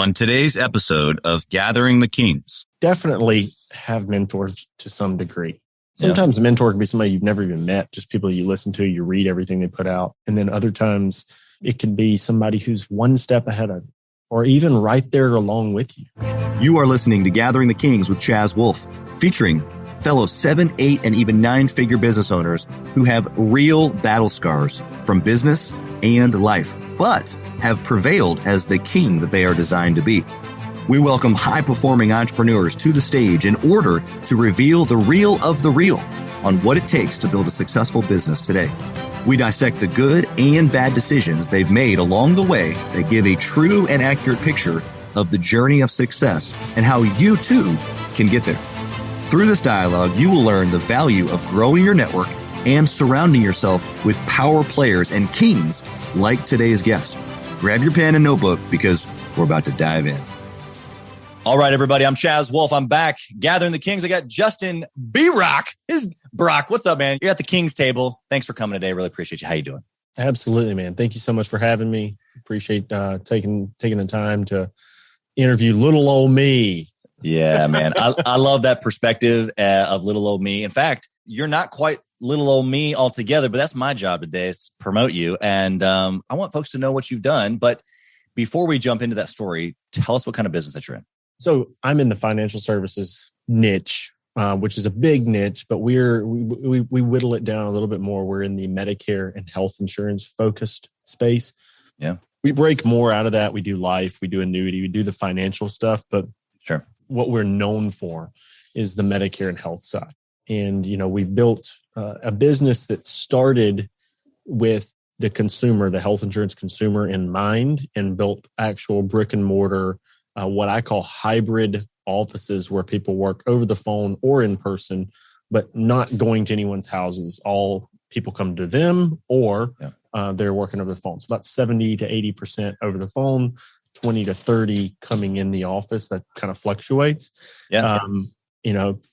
On today's episode of Gathering the Kings. Definitely have mentors to some degree. Sometimes a mentor can be somebody you've never even met, just people you listen to, you read everything they put out. And then other times it can be somebody who's one step ahead of you, or even right there along with you. You are listening to Gathering the Kings with Chaz Wolfe, featuring fellow 7, 8, and even 9-figure business owners who have real battle scars from business and life, but have prevailed as the king that they are designed to be. We welcome high-performing entrepreneurs to the stage in order to reveal the real of the real on what it takes to build a successful business today. We dissect the good and bad decisions they've made along the way that give a true and accurate picture of the journey of success and how you too can get there. Through this dialogue, you will learn the value of growing your network and surrounding yourself with power players and kings like today's guest. Grab your pen and notebook because we're about to dive in. All right, everybody. I'm Chaz Wolfe. I'm back gathering the Kings. I got Justin B-Rock. Brock, what's up, man? You're at the Kings table. Thanks for coming today. Really appreciate you. How you doing? Absolutely, man. Thank you so much for having me. Appreciate taking the time to interview little old me. Yeah, man. I love that perspective of little old me. In fact, you're not quite little old me altogether, but that's my job today is to promote you. And I want folks to know what you've done. But before we jump into that story, tell us what kind of business that you're in. So I'm in the financial services niche, which is a big niche, but we whittle it down a little bit more. We're in the Medicare and health insurance focused space. Yeah. We break more out of that. We do life, we do annuity, we do the financial stuff, but sure, what we're known for is the Medicare and health side. And, we built a business that started with the consumer, the health insurance consumer in mind, and built actual brick and mortar, what I call hybrid offices where people work over the phone or in person, but not going to anyone's houses. All people come to them or they're working over the phone. So about 70 to 80% over the phone, 20 to 30 coming in the office. That kind of fluctuates.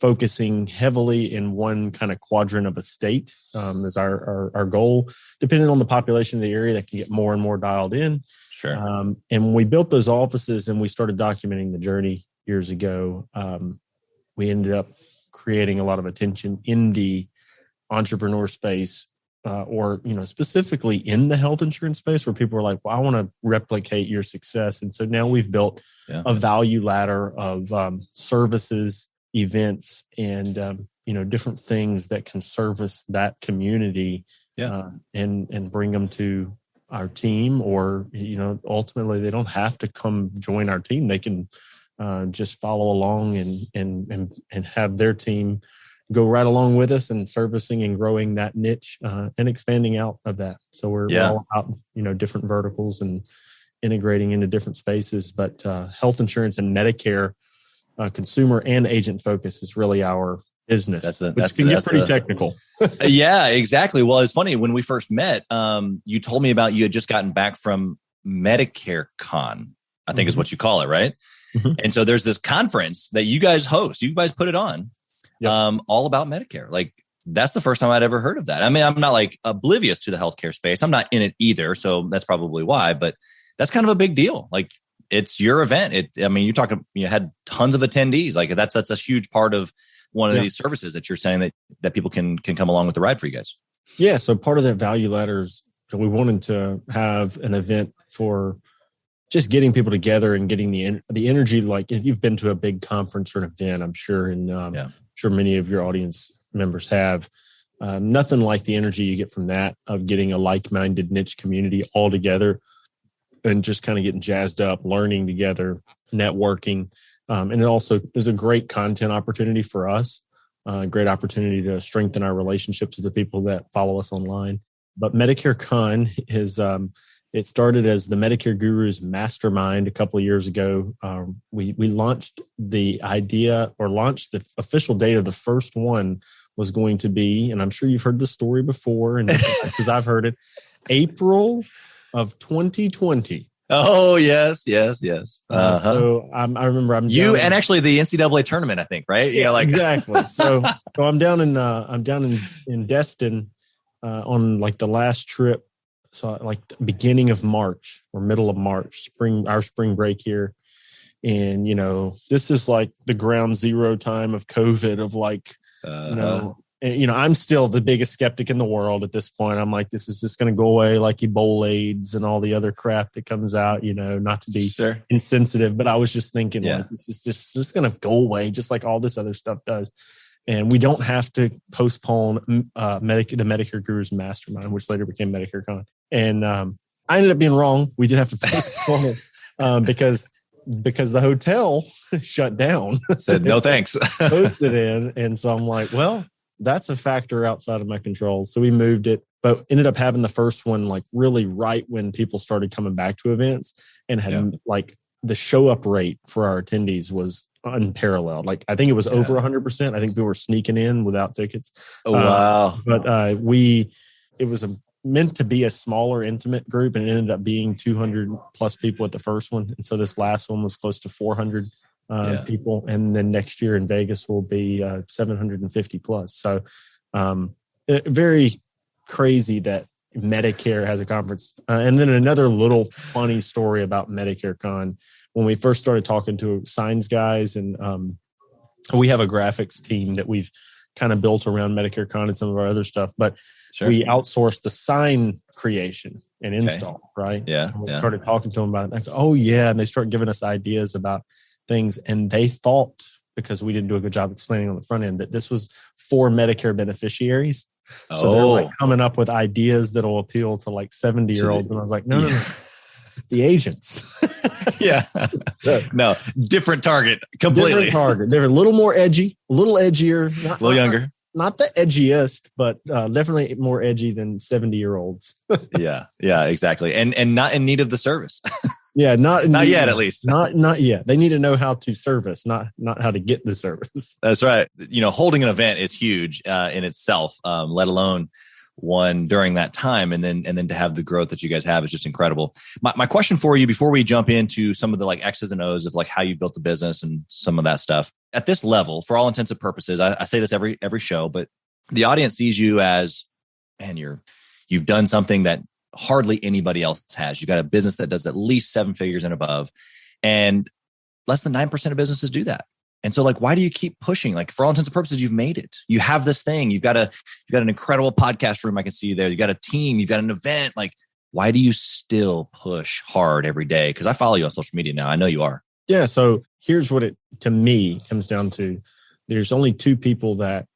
Focusing heavily in one kind of quadrant of a state is our goal. Depending on the population of the area, that can get more and more dialed in. Sure. And when we built those offices and we started documenting the journey years ago, we ended up creating a lot of attention in the entrepreneur space, or specifically in the health insurance space, where people are like, well, I want to replicate your success. And so now we've built a value ladder of services, events, and different things that can service that community, and bring them to our team. Or ultimately they don't have to come join our team. They can just follow along and have their team go right along with us and servicing and growing that niche and expanding out of that. So we're all about different verticals and integrating into different spaces. But health insurance and Medicare, consumer and agent focus is really our business. That's pretty technical. Yeah, exactly. Well, it's funny when we first met, you told me about you had just gotten back from MedicareCon, I think is what you call it, right? Mm-hmm. And so there's this conference that you guys host. You guys put it on, all about Medicare. Like that's the first time I'd ever heard of that. I mean, I'm not like oblivious to the healthcare space. I'm not in it either, so that's probably why. But that's kind of a big deal. Like it's your event. You had tons of attendees. Like that's a huge part of one of these services that you're saying that people can come along with the ride for you guys. Yeah. So part of that value ladder is we wanted to have an event for just getting people together and getting the energy. Like if you've been to a big conference or an event, I'm sure, and I'm sure many of your audience members have, nothing like the energy you get from that, of getting a like-minded niche community all together and just kind of getting jazzed up, learning together, networking. And it also is a great content opportunity for us, a great opportunity to strengthen our relationships with the people that follow us online. But MedicareCon is, it started as the Medicare Gurus Mastermind a couple of years ago. We launched the idea, or launched the official date of the first one was going to be, and I'm sure you've heard the story before, and because I've heard it, April of 2020. Oh, yes. So I remember and actually the NCAA tournament, I think, right? Yeah, exactly. So I'm down in Destin on like the last trip. So like the beginning of March or middle of March, our spring break here. And, this is like the ground zero time of COVID of like, I'm still the biggest skeptic in the world at this point. I'm like, this is just going to go away like Ebola AIDS and all the other crap that comes out, not to be insensitive, but I was just thinking like, this is just going to go away just like all this other stuff does. And we don't have to postpone the Medicare Gurus Mastermind, which later became MedicareCon. And I ended up being wrong. We did have to postpone it because the hotel shut down. Said no thanks. Posted in. And so I'm like, well, that's a factor outside of my control. So we moved it, but ended up having the first one like really right when people started coming back to events, and had like the show up rate for our attendees was unparalleled. Like I think it was over 100%. I think we were sneaking in without tickets. Oh, wow. But it was meant to be a smaller, intimate group, and it ended up being 200 plus people at the first one. And so this last one was close to 400 people. And then next year in Vegas will be 750 plus. So very crazy that Medicare has a conference. And then another little funny story about MedicareCon. When we first started talking to signs guys, and we have a graphics team that we've kind of built around MedicareCon and some of our other stuff, but we outsourced the sign creation and install, right? Yeah. And we started talking to them about it. Like, oh yeah. And they start giving us ideas about things. And they thought, because we didn't do a good job explaining on the front end, that this was for Medicare beneficiaries. So they're like coming up with ideas that'll appeal to like 70-year-olds. And I was like, no, it's the agents. No, different target, completely. Different target, different, a little more edgy, a little edgier, a little younger. Not the edgiest, but definitely more edgy than 70-year-olds. Yeah, exactly. And not in need of the service. Not yet, at least. Not yet. They need to know how to service, not how to get the service. That's right. Holding an event is huge in itself, let alone one during that time, and then to have the growth that you guys have is just incredible. My question for you before we jump into some of the like X's and O's of like how you built the business and some of that stuff at this level, for all intents and purposes, I say this every show, but the audience sees you as, man, you've done something that hardly anybody else has. You've got a business that does at least 7 figures and above, and less than 9% of businesses do that. And so like, why do you keep pushing? Like for all intents and purposes, you've made it. You have this thing. You've got an incredible podcast room. I can see you there. You got a team. You've got an event. Like, why do you still push hard every day? Because I follow you on social media now. I know you are. Yeah. So here's what it, to me, comes down to. There's only 2 people that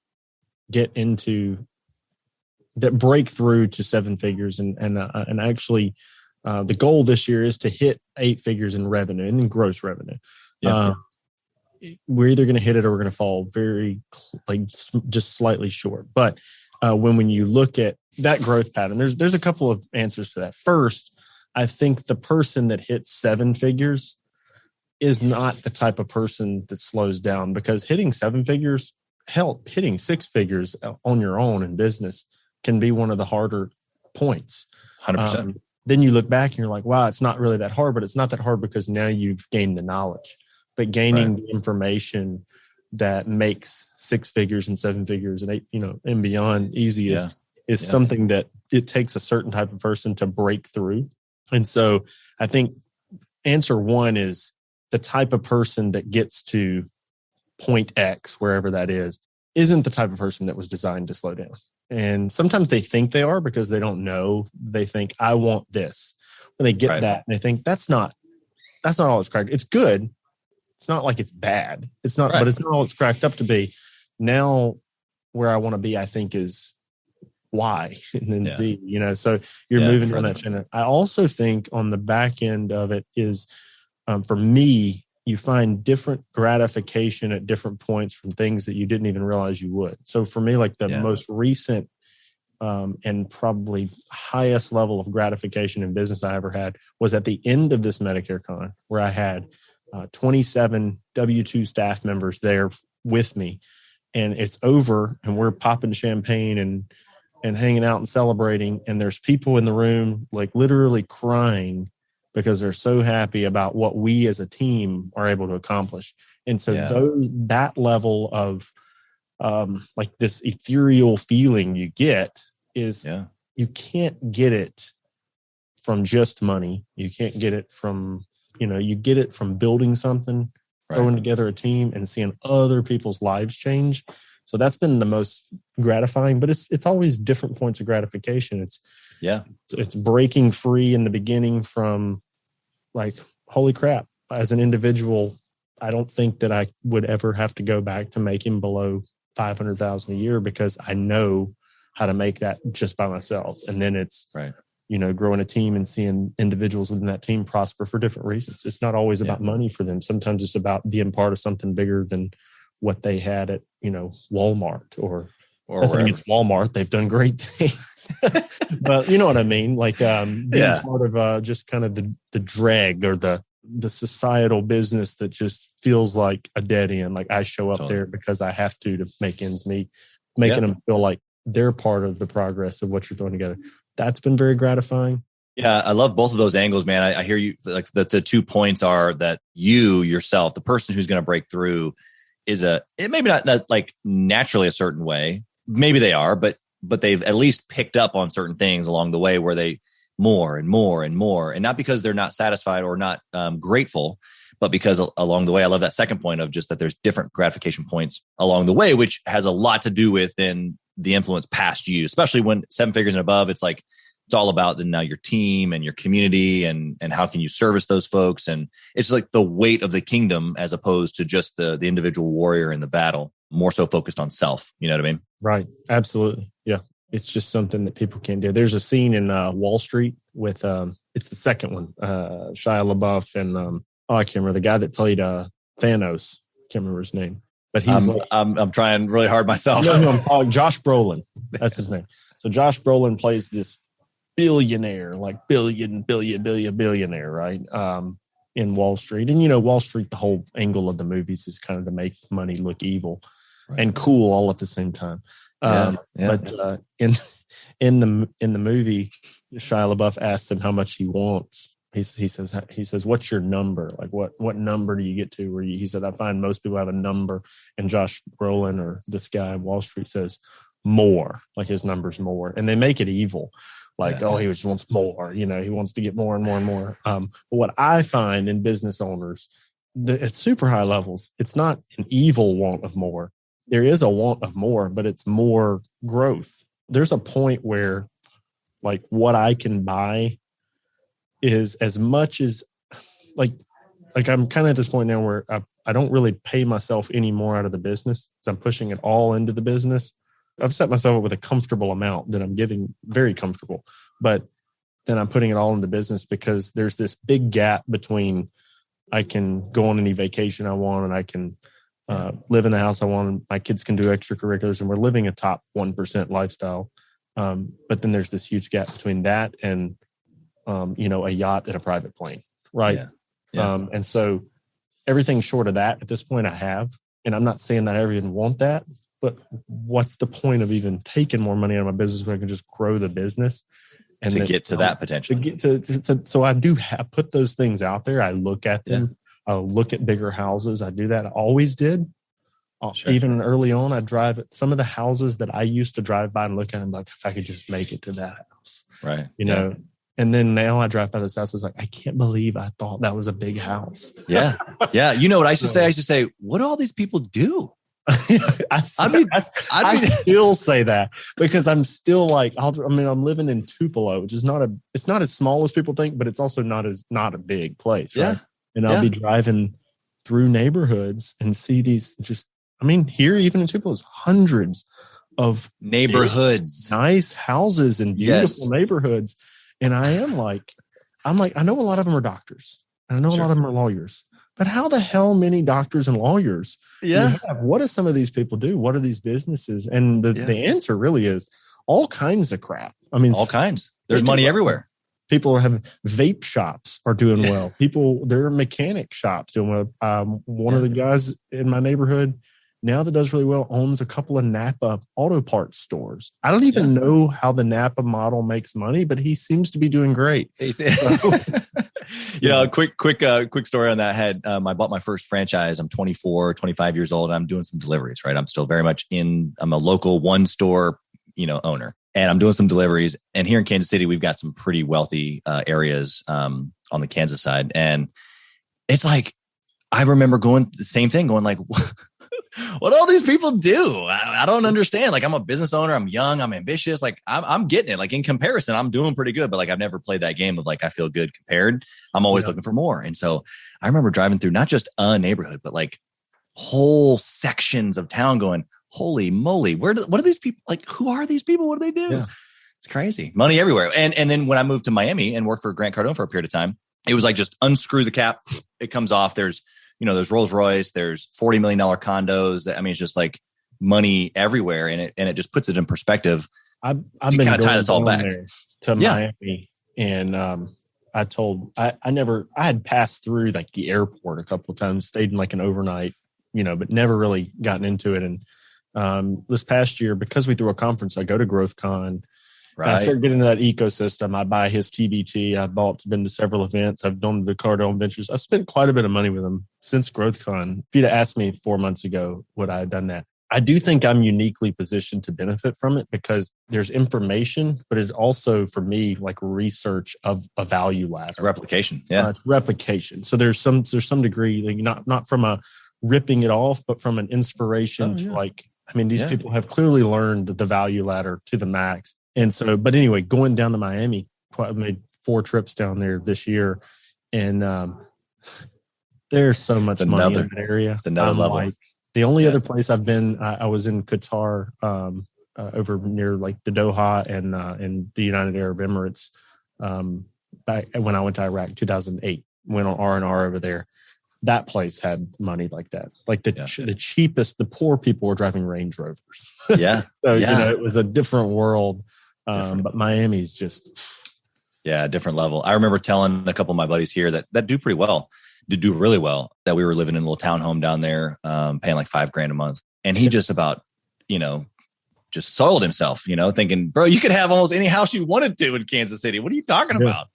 break through to 7 figures. And actually the goal this year is to hit 8 figures in revenue and then gross revenue. Yeah. We're either going to hit it or we're going to fall just slightly short. But when you look at that growth pattern, there's a couple of answers to that. First, I think the person that hits 7 figures is not the type of person that slows down, because hitting 7 figures, hitting 6 figures on your own in business can be one of the harder points. 100%. Then you look back and you're like, wow, it's not really that hard, but it's not that hard because now you've gained the knowledge. But gaining the information that makes 6 figures and 7 figures and 8, and beyond easy is something that it takes a certain type of person to break through. And so I think answer 1 is the type of person that gets to point X, wherever that is, isn't the type of person that was designed to slow down. And sometimes they think they are because they don't know. They think, I want this. When they get that, they think that's not all it's cracked. It's good. It's not like it's bad. It's not, but it's not all it's cracked up to be. Now, where I want to be, I think, is Y and then Z. So you're moving on that channel. I also think on the back end of it is, for me, you find different gratification at different points from things that you didn't even realize you would. So for me, like the most recent and probably highest level of gratification in business I ever had was at the end of this MedicareCon, where I had 27 W-2 staff members there with me, and it's over and we're popping champagne and hanging out and celebrating. And there's people in the room, like literally crying because they're so happy about what we as a team are able to accomplish. And so that level of like this ethereal feeling you get is you can't get it from just money. You can't get it from you get it from building something, throwing together a team and seeing other people's lives change. So that's been the most gratifying, but it's always different points of gratification. It's breaking free in the beginning from like, holy crap, as an individual, I don't think that I would ever have to go back to making below $500,000 a year because I know how to make that just by myself. And then it's, growing a team and seeing individuals within that team prosper for different reasons. It's not always about money for them. Sometimes it's about being part of something bigger than what they had at, Walmart or nothing against Walmart. They've done great things, but you know what I mean? Like, being part of just kind of the drag or the societal business that just feels like a dead end. Like I show up there because I have to make ends meet, making them feel like they're part of the progress of what you're throwing together. That's been very gratifying. Yeah, I love both of those angles, man. I hear you. Like the 2 points are that you yourself, the person who's going to break through, it maybe not like naturally a certain way. Maybe they are, but they've at least picked up on certain things along the way where they more and more and more, and not because they're not satisfied or not grateful, but because along the way, I love that second point of just that there's different gratification points along the way, which has a lot to do with in the influence past you, especially when 7 figures and above. It's like, it's all about now your team and your community and how can you service those folks. And it's like the weight of the kingdom as opposed to just the individual warrior in the battle, more so focused on self. You know what I mean? Right. Absolutely. Yeah. It's just something that people can't do. There's a scene in Wall Street with, it's the second one, Shia LaBeouf and, I can't remember the guy that played Thanos. Can't remember his name, but he's I'm trying really hard myself. No, Josh Brolin. That's his name. So Josh Brolin plays this billionaire, like billionaire, right? In Wall Street. And, Wall Street, the whole angle of the movies is kind of to make money look evil and cool all at the same time. But in the movie, Shia LaBeouf asks him how much he wants. He says, what's your number? Like what number do you get to where he said, I find most people have a number. And Josh Brolin or this guy in Wall Street says more, like his number's more. And they make it evil. Like, he just wants more, he wants to get more and more and more. But what I find in business owners at super high levels, it's not an evil want of more. There is a want of more, but it's more growth. There's a point where like what I can buy is as much as like I'm kind of at this point now where I don't really pay myself any more out of the business because I'm pushing it all into the business. I've set myself up with a comfortable amount that I'm giving, very comfortable, but then I'm putting it all in the business because there's this big gap between I can go on any vacation I want and I can live in the house I want and my kids can do extracurriculars and we're living a top 1% lifestyle. But then there's this huge gap between that and, a yacht and a private plane. Right. Yeah. And so everything short of that at this point I have, and I'm not saying that I ever even want that, but what's the point of even taking more money out of my business when I can just grow the business and to get to that potential? So I do put those things out there. I look at them. I'll look at bigger houses. I do that. I always did. Sure. Even early on, I drive some of the houses that I used to drive by and look at them like, if I could just make it to that house, right? And then now I drive by those houses like, I can't believe I thought that was a big house. Yeah. Yeah. You know what I used to say? I used to say, what do all these people do? I still say that because I'm still like, I'm living in Tupelo, which is it's not as small as people think, but it's also not a big place. Right. And I'll be driving through neighborhoods and see these here, even in Tupelo, hundreds of neighborhoods, nice houses and beautiful neighborhoods. And I'm like, I know a lot of them are doctors and I know a lot of them are lawyers. But how the hell many doctors and lawyers? Yeah. What do some of these people do? What are these businesses? And the answer really is all kinds of crap. I mean, all kinds. There's money everywhere. People are having vape shops are doing well. There are mechanic shops doing well. One of the guys in my neighborhood now that does really well owns a couple of Napa auto parts stores. I don't even know how the Napa model makes money, but he seems to be doing great. Quick story on that. I bought my first franchise. I'm 24, 25 years old, and I'm doing some deliveries, right? I'm still very much I'm a local one store, owner, and I'm doing some deliveries. And here in Kansas City, we've got some pretty wealthy areas on the Kansas side. And it's like, I remember going the same thing, going like, what all these people do? I don't understand. Like, I'm a business owner. I'm young. I'm ambitious. Like, I'm getting it. Like, in comparison, I'm doing pretty good. But like, I've never played that game of like, I feel good compared. I'm always looking for more. And so I remember driving through not just a neighborhood, but like whole sections of town going, holy moly, what are these people? Like, who are these people? What do they do? Yeah. It's crazy. Money everywhere. And then when I moved to Miami and worked for Grant Cardone for a period of time, it was like, just unscrew the cap. It comes off. There's Rolls Royce, there's $40 million condos. It's just like money everywhere. And it just puts it in perspective. I've been kind of tie this all back to Miami. And I had passed through like the airport a couple of times, stayed in like an overnight, but never really gotten into it. And this past year, because we threw a conference, I go to GrowthCon. Right. I started getting into that ecosystem. I buy his TBT. I've been to several events. I've done the Cardone Ventures. I've spent quite a bit of money with him since GrowthCon. If you'd have asked me 4 months ago, would I have done that? I do think I'm uniquely positioned to benefit from it because there's information, but it's also, for me, like research of a value ladder. Replication. Yeah. It's replication. So there's some degree, like not from a ripping it off, but from an inspiration to like, these people have clearly learned the value ladder to the max. And so, but anyway, going down to Miami, I made 4 trips down there this year, and there's so much money in that area. It's another level. Like, the only other place I've been, I was in Qatar, over near like the Doha and the United Arab Emirates, back when I went to Iraq, 2008. Went on R&R over there. That place had money like that. Like the cheapest, the poor people were driving Range Rovers. Yeah. So it was a different world. But Miami's just different level. I remember telling a couple of my buddies here that do pretty well, do really well, that we were living in a little townhome down there, paying like $5,000 a month. And he just about, just soiled himself, thinking, bro, you could have almost any house you wanted to in Kansas City. What are you talking about?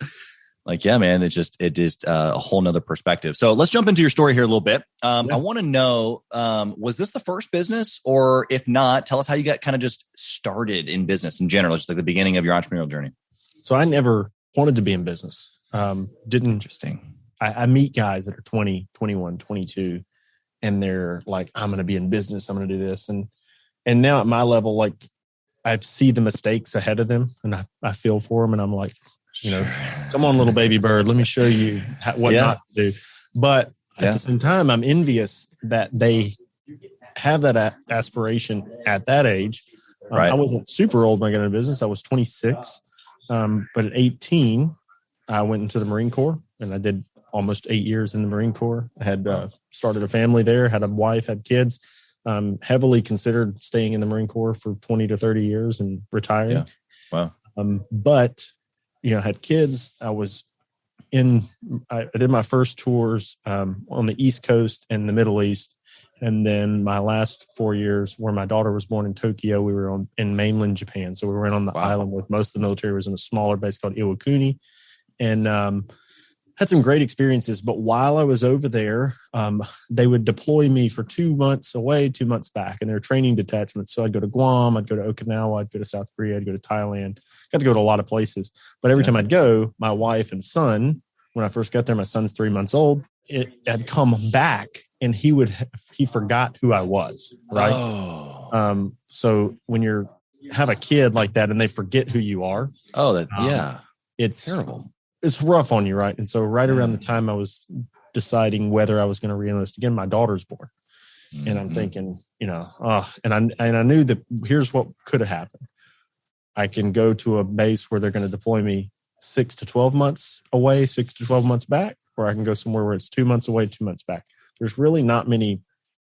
Like, yeah, man, it is a whole nother perspective. So let's jump into your story here a little bit. I want to know, was this the first business, or if not, tell us how you got kind of just started in business in general, just like the beginning of your entrepreneurial journey. So I never wanted to be in business. Interesting. I meet guys that are 20, 21, 22, and they're like, I'm going to be in business. I'm going to do this. And now at my level, like I see the mistakes ahead of them and I feel for them. And I'm like, come on, little baby bird, let me show you what not to do. But at the same time, I'm envious that they have that aspiration at that age. I wasn't super old when I got into business. I was 26. But at 18, I went into the Marine Corps and I did almost 8 years in the Marine Corps. I had started a family there, had a wife, had kids, heavily considered staying in the Marine Corps for 20 to 30 years and retiring. Yeah. Wow. But I had kids. I did my first tours on the East Coast and the Middle East. And then my last 4 years, where my daughter was born in Tokyo, we were in mainland Japan. So we went on the island with most of the military was in a smaller base called Iwakuni. And had some great experiences. But while I was over there, they would deploy me for 2 months away, 2 months back. And they were training detachments. So I'd go to Guam, I'd go to Okinawa, I'd go to South Korea, I'd go to Thailand. Got to go to a lot of places. But every time I'd go, my wife and son, when I first got there, my son's 3 months old, it had come back and he forgot who I was. Right. Oh. So when you have a kid like that and they forget who you are. It's terrible. It's rough on you, right? And so right around the time I was deciding whether I was going to reenlist again, my daughter's born. Mm-hmm. And I'm thinking, and I knew that here's what could have happened. I can go to a base where they're going to deploy me 6 to 12 months away, 6 to 12 months back, or I can go somewhere where it's 2 months away, 2 months back. There's really not many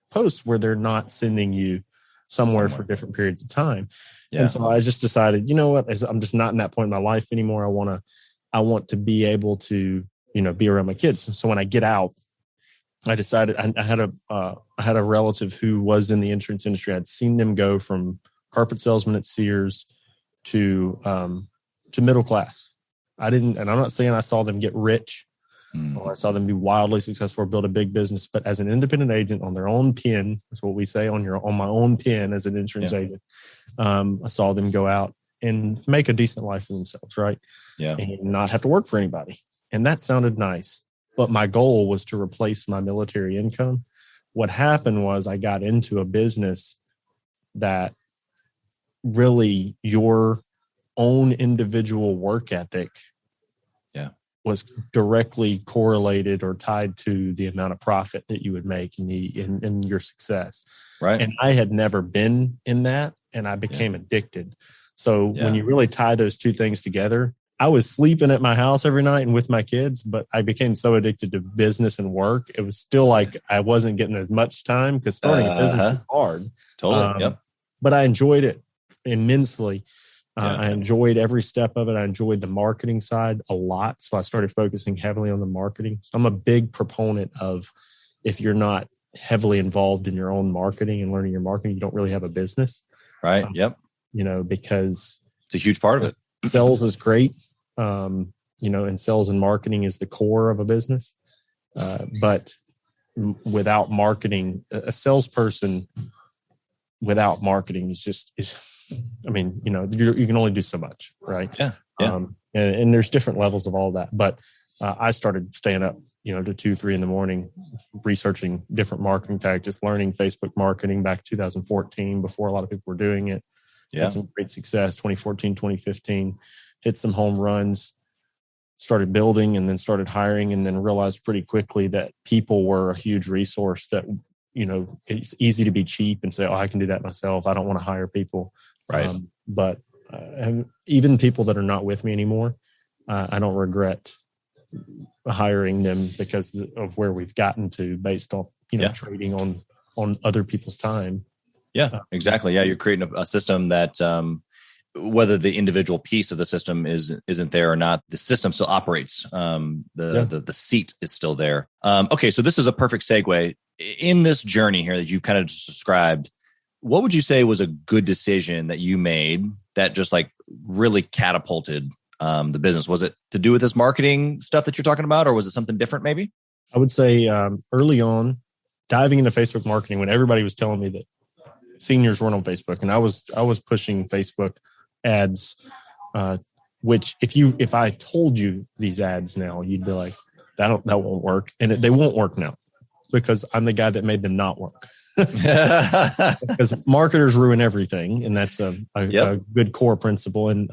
posts where they're not sending you somewhere for different periods of time. Yeah. And so I just decided, you know what, I'm just not in that point in my life anymore. I want to be able to, be around my kids. So when I get out, I decided I had a relative who was in the insurance industry. I'd seen them go from carpet salesman at Sears to middle class. And I'm not saying I saw them get rich or I saw them be wildly successful or build a big business, but as an independent agent on their own pin, that's what we say on my own pin as an insurance agent. I saw them go out and make a decent life for themselves, right? Yeah. And not have to work for anybody. And that sounded nice. but my goal was to replace my military income. What happened was I got into a business that really your own individual work ethic was directly correlated or tied to the amount of profit that you would make in your success. Right. And I had never been in that, and I became addicted. So when you really tie those two things together, I was sleeping at my house every night and with my kids, but I became so addicted to business and work. It was still like I wasn't getting as much time because starting a business is hard. Totally. But I enjoyed it immensely. I enjoyed every step of it. I enjoyed the marketing side a lot. So I started focusing heavily on the marketing. I'm a big proponent of, if you're not heavily involved in your own marketing and learning your marketing, you don't really have a business. Right. Because it's a huge part of it. Sales is great. And sales and marketing is the core of a business. But without marketing, a salesperson without marketing you can only do so much, right? And there's different levels of all that. But I started staying up, to 2-3 in the morning, researching different marketing tactics, learning Facebook marketing back 2014 before a lot of people were doing it. Had some great success, 2014, 2015, hit some home runs, started building and then started hiring, and then realized pretty quickly that people were a huge resource that, it's easy to be cheap and say, oh, I can do that myself. I don't want to hire people. Right. But even people that are not with me anymore, I don't regret hiring them because of where we've gotten to based off, trading on other people's time. Yeah, exactly. Yeah. You're creating a system that, whether the individual piece of the system isn't there or not, the system still operates. The seat is still there. Okay. So this is a perfect segue in this journey here that you've kind of just described. What would you say was a good decision that you made that just like really catapulted the business? Was it to do with this marketing stuff that you're talking about, or was it something different maybe? I would say early on, diving into Facebook marketing when everybody was telling me that seniors weren't on Facebook, and I was pushing Facebook ads, which if I told you these ads now, you'd be like, that won't work, and they won't work now because I'm the guy that made them not work. Because marketers ruin everything, and that's a good core principle. And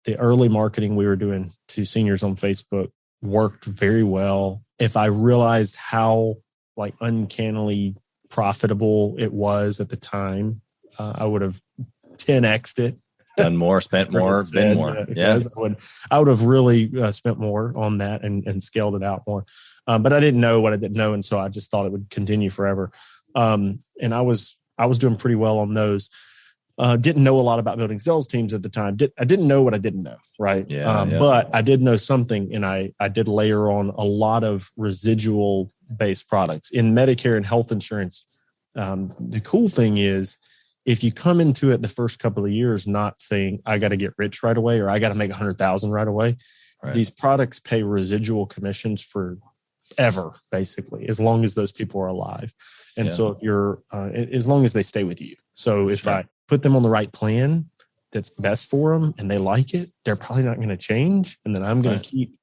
the early marketing we were doing to seniors on Facebook worked very well. If I realized how uncannily profitable it was at the time, I would have 10x'd it. Done more, spent more, been more. I would have really spent more on that and scaled it out more. But I didn't know what I didn't know, and so I just thought it would continue forever. And I was doing pretty well on those. Didn't know a lot about building sales teams at the time. I didn't know what I didn't know, right? But I did know something, and I did layer on a lot of residual based products in Medicare and health insurance. The cool thing is, if you come into it the first couple of years not saying I got to get rich right away or I got to make 100,000 right away, these products pay residual commissions forever, basically, as long as those people are alive. And so if you're, as long as they stay with you. So if I put them on the right plan that's best for them and they like it, they're probably not going to change. And then I'm going to keep,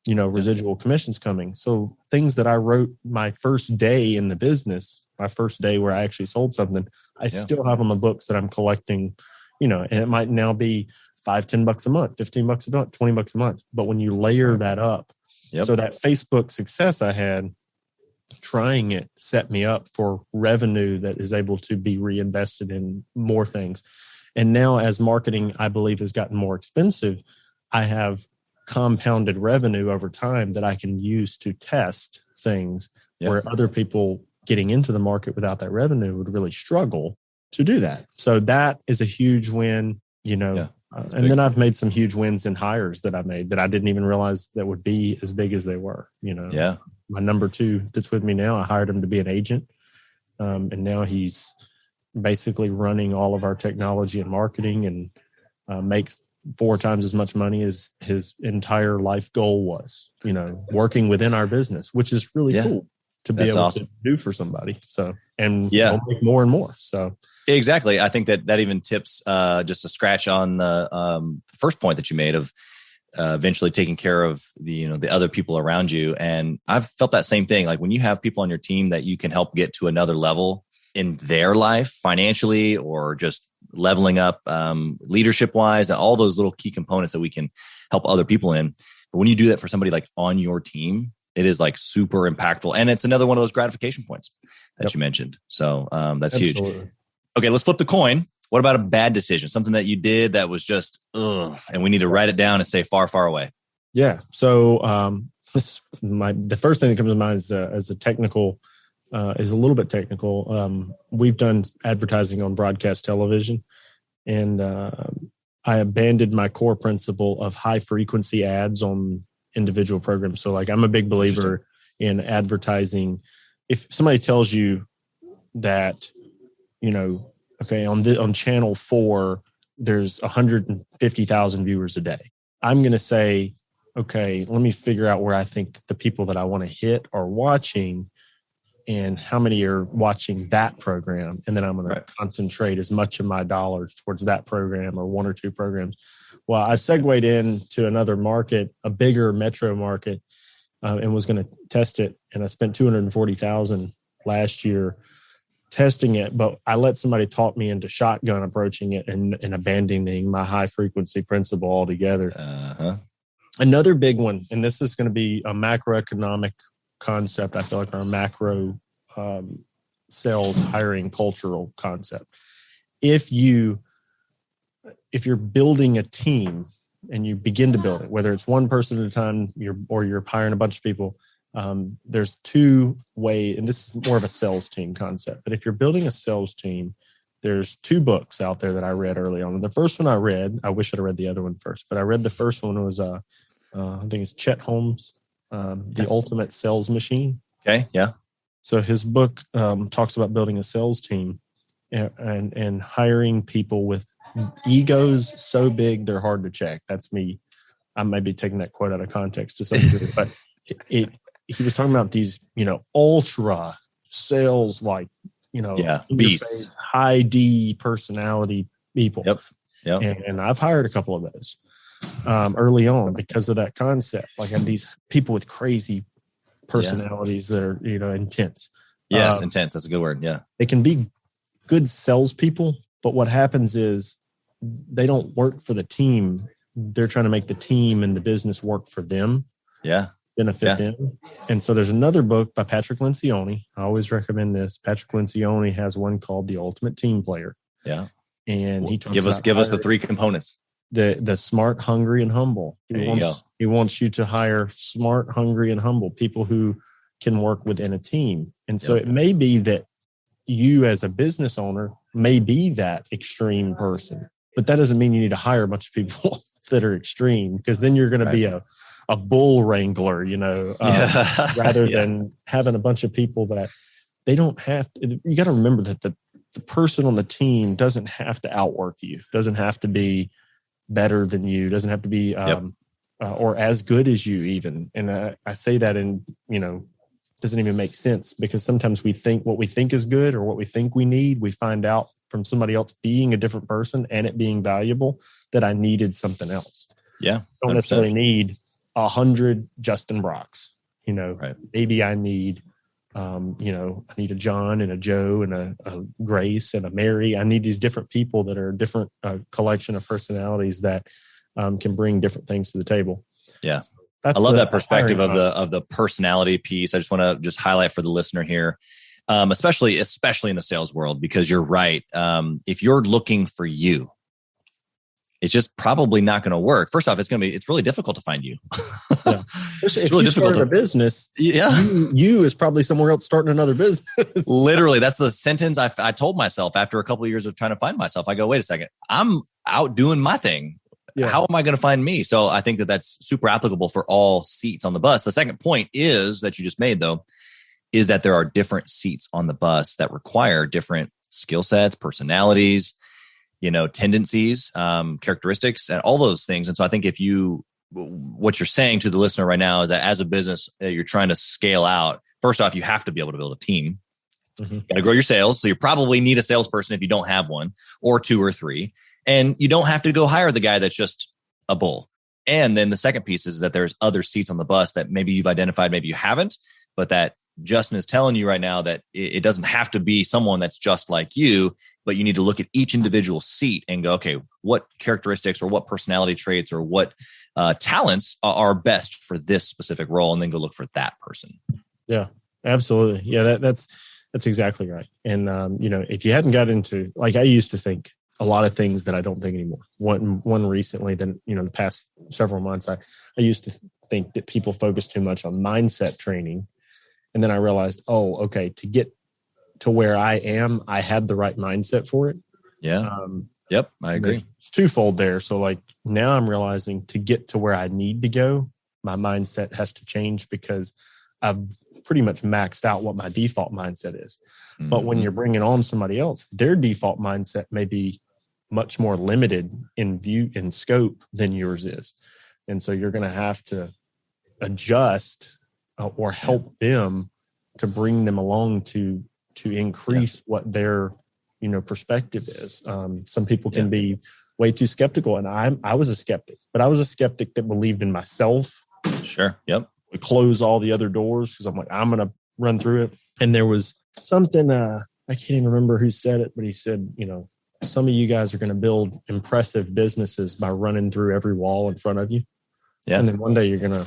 residual commissions coming. So things that I wrote my first day in the business, my first day where I actually sold something, I still have on the books that I'm collecting, and it might now be $5-10 a month, $15 a month, $20 a month. But when you layer that up, so that Facebook success I had, trying it set me up for revenue that is able to be reinvested in more things. And now as marketing, I believe, has gotten more expensive, I have compounded revenue over time that I can use to test things where other people getting into the market without that revenue would really struggle to do that. So that is a huge win, and then I've made some huge wins in hires that I made that I didn't even realize that would be as big as they were, My number 2 that's with me now, I hired him to be an agent. And now he's basically running all of our technology and marketing and makes 4 times as much money as his entire life goal was, working within our business, which is really cool to be able to do for somebody. So, and we'll make more and more. So exactly. I think that even tips just a scratch on the first point that you made of eventually taking care of the other people around you. And I've felt that same thing. Like when you have people on your team that you can help get to another level in their life financially, or just leveling up leadership wise, all those little key components that we can help other people in. But when you do that for somebody like on your team, it is like super impactful. And it's another one of those gratification points that you mentioned. So that's Absolutely. Huge. Okay, let's flip the coin. What about a bad decision? Something that you did that was just, and we need to write it down and stay far, far away. Yeah. So the first thing that comes to mind is as a technical, is a little bit technical. We've done advertising on broadcast television, and I abandoned my core principle of high frequency ads on individual programs. So like I'm a big believer in advertising. If somebody tells you that, okay, on channel 4, there's 150,000 viewers a day, I'm going to say, okay, let me figure out where I think the people that I want to hit are watching and how many are watching that program. And then I'm going to concentrate as much of my dollars towards that program or one or two programs. Well, I segued into another market, a bigger metro market, and was going to test it. And I spent $240,000 last year testing it, but I let somebody talk me into shotgun approaching it and abandoning my high frequency principle altogether. Another big one, and this is going to be a macroeconomic concept, I feel like, our macro sales hiring cultural concept. If you're building a team and you begin to build it, whether it's one person at a time or you're hiring a bunch of people, there's two ways, and this is more of a sales team concept. But if you're building a sales team, there's two books out there that I read early on. The first one I read, I wish I'd read the other one first, but I read the first one. Was I think it's Chet Holmes, The Ultimate Sales Machine. Okay, yeah. So his book talks about building a sales team and hiring people with egos so big they're hard to check. That's me. I may be taking that quote out of context to some degree, but he was talking about these, ultra sales, like, beasts, high D personality people. Yep. And I've hired a couple of those early on because of that concept. Like I have these people with crazy personalities that are, intense. Yes, intense. That's a good word. Yeah. They can be good salespeople, but what happens is they don't work for the team. They're trying to make the team and the business work for them. Yeah. Benefit them. And so there's another book by Patrick Lencioni. I always recommend this. Patrick Lencioni has one called The Ultimate Team Player. Yeah. And he talks give us the three components. The smart, hungry, and humble. He wants you to hire smart, hungry, and humble people who can work within a team. And so it may be that you as a business owner may be that extreme person, but that doesn't mean you need to hire a bunch of people that are extreme, because then you're going to be a bull wrangler, rather than having a bunch of people that they don't have to. You got to remember that the person on the team doesn't have to outwork you, doesn't have to be better than you, doesn't have to be or as good as you even. And I say that in, doesn't even make sense, because sometimes we think what we think is good or what we think we need, we find out from somebody else being a different person and it being valuable that I needed something else. Yeah. I don't necessarily need 100 Justin Brocks, maybe I need, I need a John and a Joe and a Grace and a Mary. I need these different people that are a different collection of personalities that can bring different things to the table. Yeah. So I love that perspective of the personality piece. I just want to highlight for the listener here, especially in the sales world, because you're right. If you're looking for you, it's just probably not going to work. First off, it's really difficult to find you. Yeah. It's really difficult to a business. Yeah. You is probably somewhere else starting another business. Literally. That's the sentence I told myself after a couple of years of trying to find myself. I go, wait a second, I'm out doing my thing. Yeah. How am I going to find me? So I think that's super applicable for all seats on the bus. The second point is that you just made, though, is that there are different seats on the bus that require different skill sets, personalities, tendencies, characteristics, and all those things. And so I think what you're saying to the listener right now is that as a business, you're trying to scale out. First off, you have to be able to build a team. Mm-hmm. You got to grow your sales. So you probably need a salesperson if you don't have one, or two or three. And you don't have to go hire the guy that's just a bull. And then the second piece is that there's other seats on the bus that maybe you've identified, maybe you haven't, but that Justin is telling you right now that it doesn't have to be someone that's just like you, but you need to look at each individual seat and go, okay, what characteristics or what personality traits or what talents are best for this specific role, and then go look for that person. Yeah, absolutely. Yeah, that's exactly right. And if you hadn't got into, like, I used to think a lot of things that I don't think anymore. One recently, then the past several months, I used to think that people focus too much on mindset training. And then I realized, okay, to get to where I am, I had the right mindset for it. Yeah. Yep. I agree. It's twofold there. So like now I'm realizing to get to where I need to go, my mindset has to change because I've pretty much maxed out what my default mindset is. Mm-hmm. But when you're bringing on somebody else, their default mindset may be much more limited in view and scope than yours is. And so you're going to have to adjust or help them to bring them along to increase what their perspective is. Some people can be way too skeptical, and I was a skeptic, but I was a skeptic that believed in myself. Sure. Yep. We close all the other doors because I'm like, I'm going to run through it. And there was something I can't even remember who said it, but he said, some of you guys are going to build impressive businesses by running through every wall in front of you. Yeah. And then one day you're going to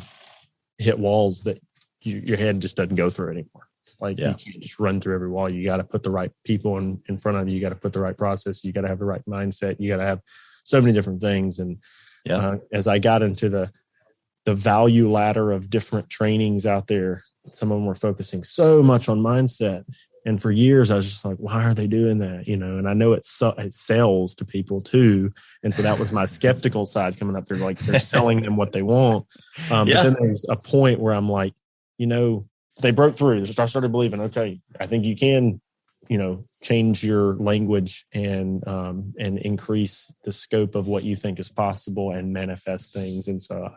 hit walls that your head just doesn't go through anymore. Like you can't just run through every wall. You got to put the right people in front of you. You got to put the right process. You got to have the right mindset. You got to have so many different things. And as I got into the value ladder of different trainings out there, some of them were focusing so much on mindset. And for years, I was just like, why are they doing that? And I know it sells to people too. And so that was my skeptical side coming up there. Like they're selling them what they want. But then there's a point where I'm like, they broke through. So I started believing, okay, I think you can, change your language and increase the scope of what you think is possible and manifest things. And so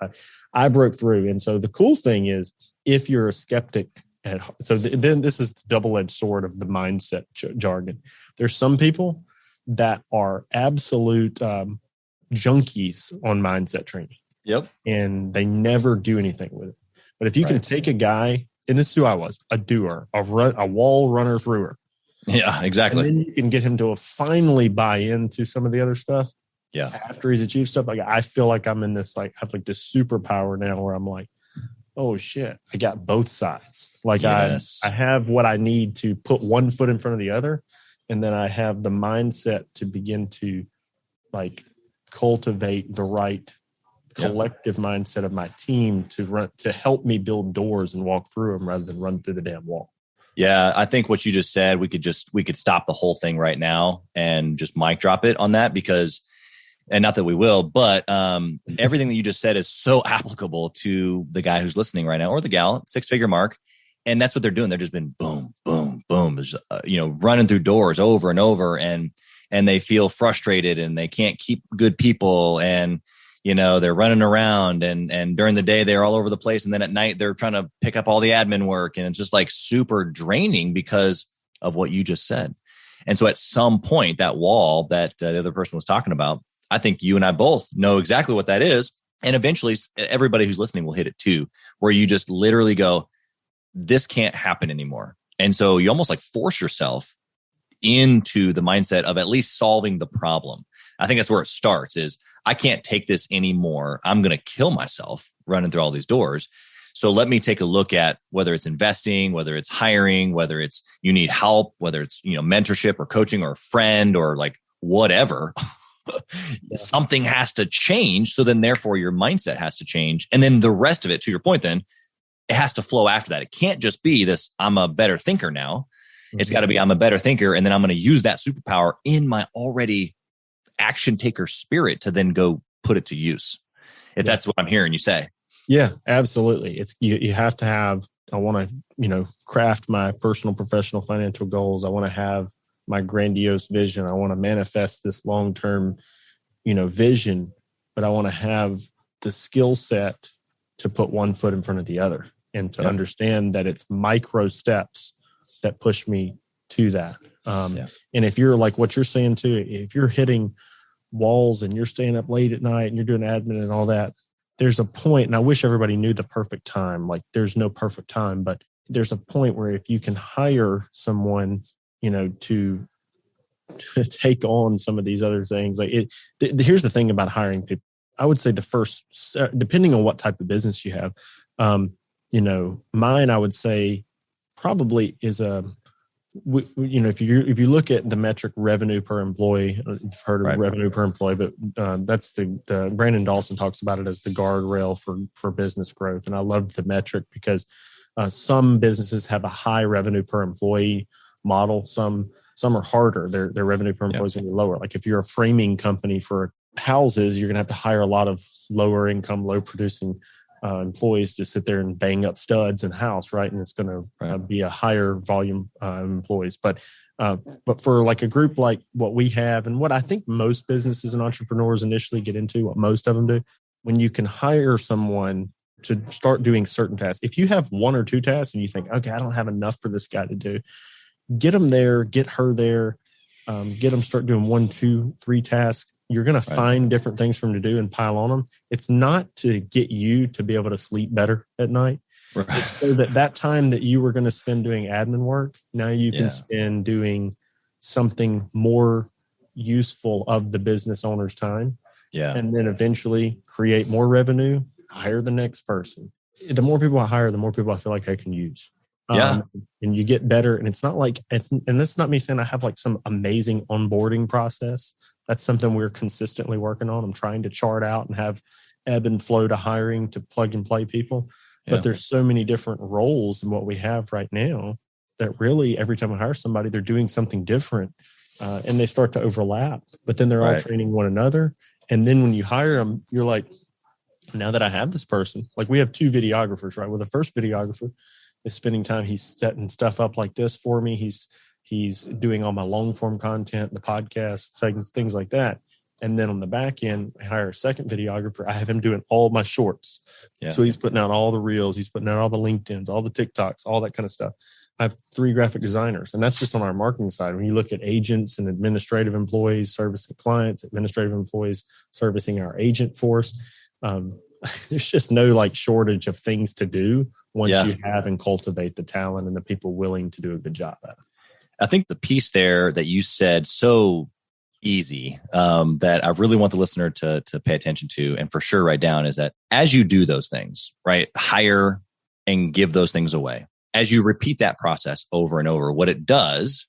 I broke through. And so the cool thing is, if you're a skeptic, then this is the double-edged sword of the mindset jargon. There's some people that are absolute junkies on mindset training. Yep. And they never do anything with it. But if you can take a guy, and this is who I was, a doer, a wall runner througher. Yeah, exactly. And then you can get him to finally buy into some of the other stuff. Yeah. After he's achieved stuff, like I feel like I'm in this, like I have like this superpower now where I'm like, oh shit, I got both sides. Like I have what I need to put one foot in front of the other. And then I have the mindset to begin to like cultivate the right collective mindset of my team to help me build doors and walk through them rather than run through the damn wall. Yeah, I think what you just said, we could stop the whole thing right now and just mic drop it on that because, and not that we will, but everything that you just said is so applicable to the guy who's listening right now or the gal, 6-figure mark. And that's what they're doing. They're just been boom, boom, boom, just, running through doors over and over and they feel frustrated and they can't keep good people and, they're running around and during the day they're all over the place. And then at night they're trying to pick up all the admin work and it's just like super draining because of what you just said. And so at some point that wall that the other person was talking about, I think you and I both know exactly what that is. And eventually everybody who's listening will hit it too, where you just literally go, this can't happen anymore. And so you almost like force yourself into the mindset of at least solving the problem. I think that's where it starts is I can't take this anymore. I'm going to kill myself running through all these doors. So let me take a look at whether it's investing, whether it's hiring, whether it's you need help, whether it's, mentorship or coaching or a friend or like whatever. Something has to change. So then therefore your mindset has to change. And then the rest of it, to your point, then it has to flow after that. It can't just be this, I'm a better thinker now. Mm-hmm. It's got to be, I'm a better thinker. And then I'm going to use that superpower in my already action taker spirit to then go put it to use. If that's what I'm hearing you say. Yeah, absolutely. It's you have to have, I want to, craft my personal, professional, financial goals. I want to have my grandiose vision. I want to manifest this long-term, vision, but I want to have the skill set to put one foot in front of the other and to understand that it's micro steps that push me to that. And if you're like what you're saying too, if you're hitting walls and you're staying up late at night and you're doing admin and all that, there's a point, and I wish everybody knew the perfect time. Like there's no perfect time, but there's a point where if you can hire someone, to take on some of these other things, like here's the thing about hiring people. I would say the first, depending on what type of business you have, mine, I would say probably is if you look at the metric revenue per employee, you've heard of revenue per employee, but that's the Brandon Dawson talks about it as the guardrail for business growth. And I love the metric because some businesses have a high revenue per employee model. Some are harder. Their revenue per employee is going to be lower. Like if you're a framing company for houses, you're going to have to hire a lot of lower income, low producing employees to sit there and bang up studs in house, right? And it's going to be a higher volume employees. But for like a group like what we have, and what I think most businesses and entrepreneurs initially get into, what most of them do, when you can hire someone to start doing certain tasks. If you have one or two tasks and you think, okay, I don't have enough for this guy to do, get them there, get her there, get them start doing 1, 2, 3 tasks. You're going to find different things for them to do and pile on them. It's not to get you to be able to sleep better at night. Right. It's so that time that you were going to spend doing admin work, now you can spend doing something more useful of the business owner's time. Yeah. And then eventually create more revenue, hire the next person. The more people I hire, the more people I feel like I can use. And you get better. And it's not like, and that's not me saying I have like some amazing onboarding process. That's something we're consistently working on. I'm trying to chart out and have ebb and flow to hiring to plug and play people. Yeah. But there's so many different roles in what we have right now that really every time I hire somebody, they're doing something different and they start to overlap. But then they're all training one another. And then when you hire them, you're like, now that I have this person, like we have 2 videographers, right? Well, the first videographer is spending time, he's setting stuff up like this for me. He's doing all my long form content, the podcast segments, things like that. And then on the back end, I hire a second videographer. I have him doing all my shorts. Yeah. So he's putting out all the reels. He's putting out all the LinkedIns, all the TikToks, all that kind of stuff. I have 3 graphic designers, and that's just on our marketing side. When you look at agents and administrative employees servicing clients, administrative employees servicing our agent force, there's just no like shortage of things to do once you have and cultivate the talent and the people willing to do a good job at it. I think the piece there that you said so easy that I really want the listener to pay attention to and for sure write down is that as you do those things, right, hire and give those things away, as you repeat that process over and over, what it does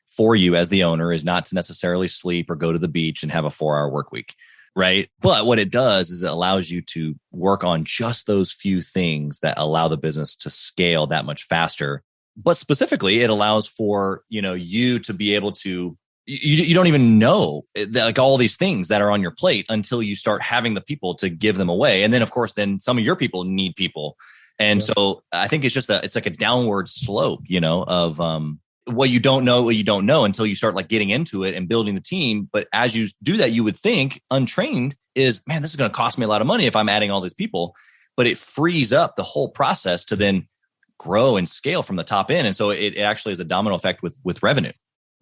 for you as the owner is not to necessarily sleep or go to the beach and have a 4-hour work week, right? But what it does is it allows you to work on just those few things that allow the business to scale that much faster. But specifically, it allows for, you to be able to, you don't even know like all these things that are on your plate until you start having the people to give them away. And then, of course, then some of your people need people. And so I think it's it's like a downward slope, of what you don't know until you start like getting into it and building the team. But as you do that, you would think untrained is, man, this is going to cost me a lot of money if I'm adding all these people. But it frees up the whole process to then grow and scale from the top end. And so it actually is a domino effect with revenue.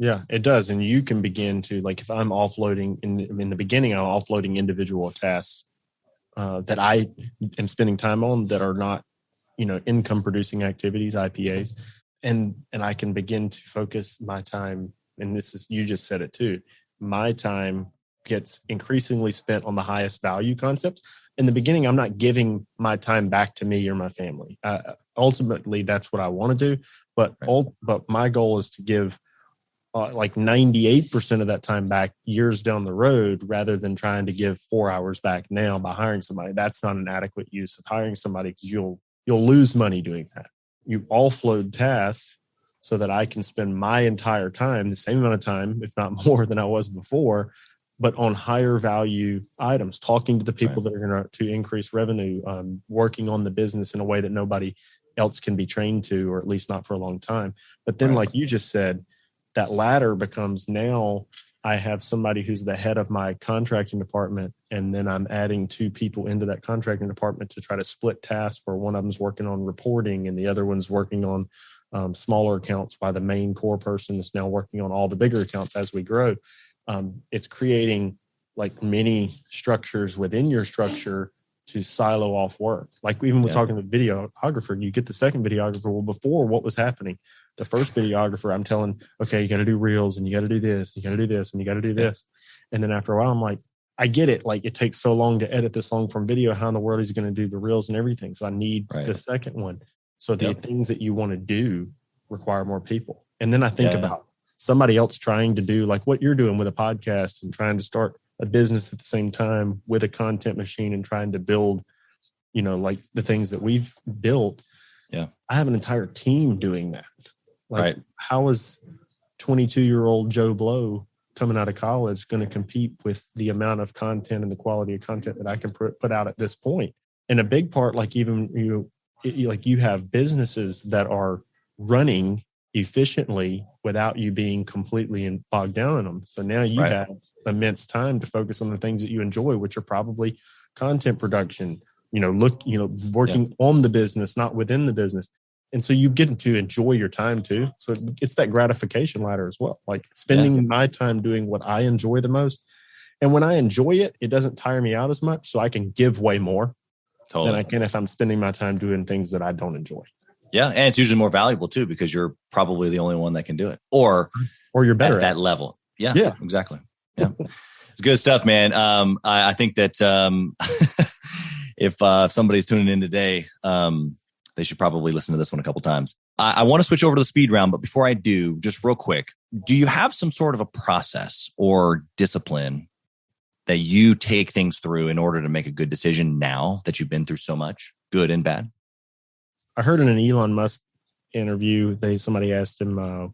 Yeah, it does. And you can begin to, like, if I'm offloading in the beginning, I'm offloading individual tasks that I am spending time on that are not, income producing activities, IPAs. And I can begin to focus my time. And this is, you just said it too. My time gets increasingly spent on the highest value concepts. In the beginning, I'm not giving my time back to me or my family. Ultimately, that's what I want to do. But my goal is to give like 98% of that time back years down the road, rather than trying to give 4 hours back now by hiring somebody. That's not an adequate use of hiring somebody, because you'll lose money doing that. You offload tasks so that I can spend my entire time, the same amount of time, if not more than I was before, but on higher value items, talking to the people that are going to increase revenue, working on the business in a way that nobody else can be trained to, or at least not for a long time. But then, like you just said, that ladder becomes, now I have somebody who's the head of my contracting department, and then I'm adding 2 people into that contracting department to try to split tasks, where one of them's working on reporting and the other one's working on smaller accounts, while the main core person is now working on all the bigger accounts as we grow. It's creating like mini structures within your structure to silo off work. Like even we're talking to the videographer, and you get the second videographer. Well, before, what was happening? The first videographer, I'm telling, okay, you got to do reels, and you got to do this, and you got to do this, and you got to do this. And then after a while, I'm like, I get it. Like, it takes so long to edit this long from video. How in the world is he going to do the reels and everything? So I need the second one. So the things that you want to do require more people. And then I think about somebody else trying to do like what you're doing with a podcast and trying to start a business at the same time with a content machine and trying to build, you know, like the things that we've built. Yeah. I have an entire team doing that. Like, how is 22-year-old Joe Blow coming out of college going to compete with the amount of content and the quality of content that I can put out at this point? And a big part, like even you have businesses that are running efficiently without you being completely bogged down in them. So now you have immense time to focus on the things that you enjoy, which are probably content production, working on the business, not within the business. And so you get to enjoy your time too. So it's that gratification ladder as well, like spending my time doing what I enjoy the most. And when I enjoy it, it doesn't tire me out as much. So I can give way more than I can if I'm spending my time doing things that I don't enjoy. Yeah. And it's usually more valuable too, because you're probably the only one that can do it, or you're better at that level. Yeah, exactly. Yeah. It's good stuff, man. I think that if somebody's tuning in today, they should probably listen to this one a couple times. I want to switch over to the speed round, but before I do, just real quick, do you have some sort of a process or discipline that you take things through in order to make a good decision now that you've been through so much, good and bad? I heard in an Elon Musk interview, somebody asked him,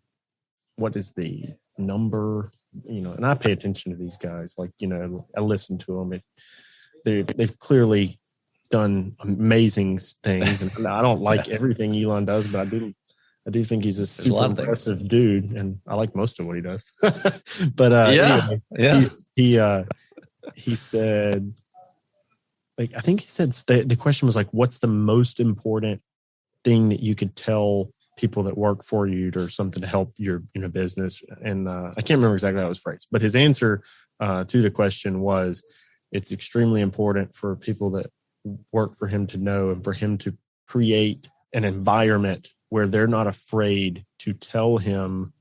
what is the number, and I pay attention to these guys. Like, I listen to them. They've clearly done amazing things. And I don't like everything Elon does, but I do think he's a super impressive dude. And I like most of what he does. But anyway, he said, like, I think he said the question was like, what's the most important thing that you could tell people that work for you or something to help your business? And I can't remember exactly how it was phrased, but his answer to the question was, it's extremely important for people that work for him to know and for him to create an environment where they're not afraid to tell him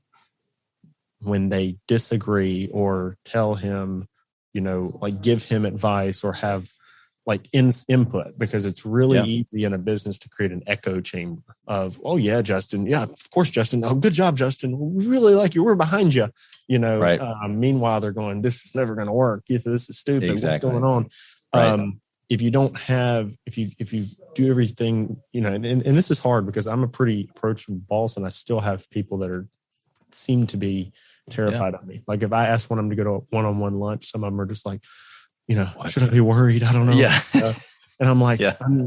when they disagree, or tell him, like give him advice or have like input, because it's really easy in a business to create an echo chamber of, oh yeah, Justin. Yeah, of course, Justin. Oh, good job, Justin. We really like you. We're behind you. Meanwhile, they're going, this is never going to work. This is stupid. Exactly. What's going on? If you don't have, if you do everything, and this is hard because I'm a pretty approachable boss, and I still have people that seem to be terrified of me. Like if I ask one of them to go to a one-on-one lunch, some of them are just like, should I be worried? I don't know. Yeah. And I'm like,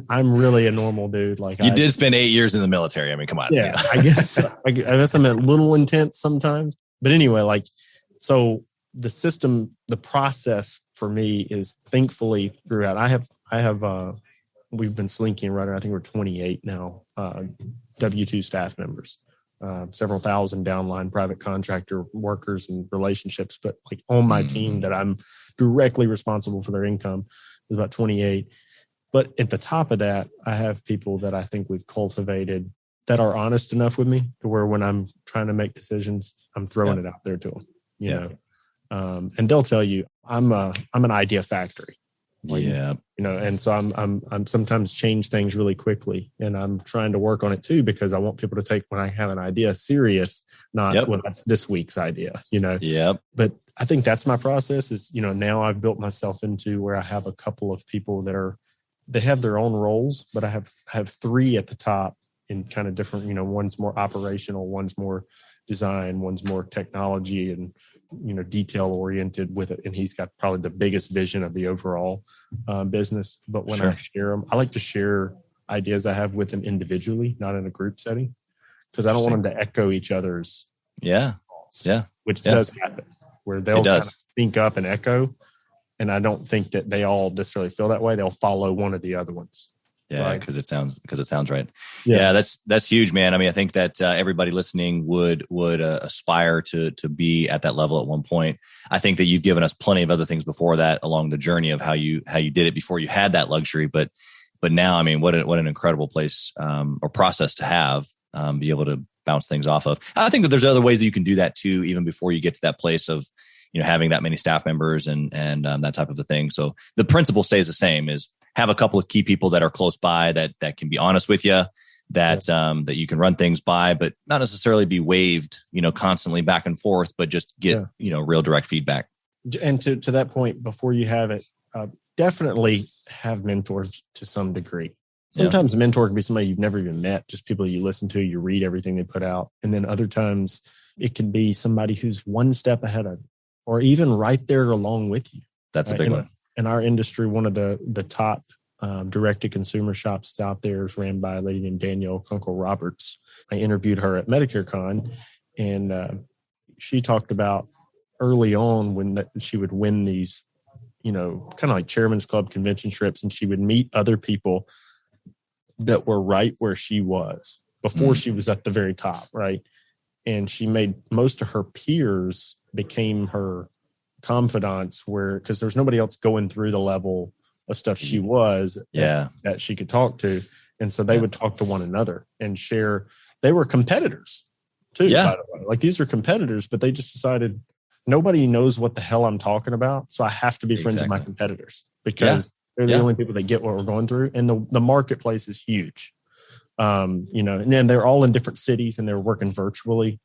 I'm really a normal dude. Like you did spend 8 years in the military. I mean, come on. Yeah. I guess I'm a little intense sometimes, but anyway, like, so the system, the process for me is thankfully throughout. I have, we've been slinking right around, I think we're 28 now, W-2 staff members, several thousand downline private contractor workers and relationships, but like on my team that I'm directly responsible for their income is about 28. But at the top of that, I have people that I think we've cultivated that are honest enough with me to where when I'm trying to make decisions, I'm throwing it out there to them, you know. And they'll tell you I'm an idea factory. Like, and so I'm sometimes change things really quickly, and I'm trying to work on it too, because I want people to take when I have an idea serious, not well, that's this week's idea, But I think that's my process is, now I've built myself into where I have a couple of people they have their own roles, but I have three at the top in kind of different, one's more operational, one's more design, one's more technology and, detail oriented with it. And he's got probably the biggest vision of the overall business. But when I share them, I like to share ideas I have with them individually, not in a group setting, because I don't want them to echo each other's thoughts, which does happen, where they'll kind of sync up and echo. And I don't think that they all necessarily feel that way. They'll follow one of the other ones. Yeah, right? because it sounds right. Yeah. Yeah, that's huge, man. I mean, I think that everybody listening would aspire to be at that level at one point. I think that you've given us plenty of other things before that along the journey of how you did it before you had that luxury. But now, I mean, what an incredible place or process to have, be able to bounce things off of. I think that there's other ways that you can do that too, even before you get to that place of, having that many staff members and that type of a thing. So the principle stays the same: is have a couple of key people that are close by that can be honest with you, that you can run things by, but not necessarily be waved, constantly back and forth, but just get, real direct feedback. And to that point, before you have it, definitely have mentors to some degree. Sometimes a mentor can be somebody you've never even met, just people you listen to, you read everything they put out. And then other times it can be somebody who's one step ahead of you, or even right there along with you. That's a big one. In our industry, one of the top direct-to-consumer shops out there is ran by a lady named Danielle Kunkel Roberts. I interviewed her at MedicareCon, and she talked about early on when she would win these, kind of like Chairman's Club convention trips, and she would meet other people that were right where she was before she was at the very top, right? And she made most of her peers became her confidants, because there's nobody else going through the level of stuff she was that she could talk to. And so they would talk to one another and share. They were competitors too, by the way. Like, these are competitors, but they just decided nobody knows what the hell I'm talking about. So I have to be friends with my competitors, because they're the only people that get what we're going through. And the marketplace is huge. And then they're all in different cities and they're working virtually,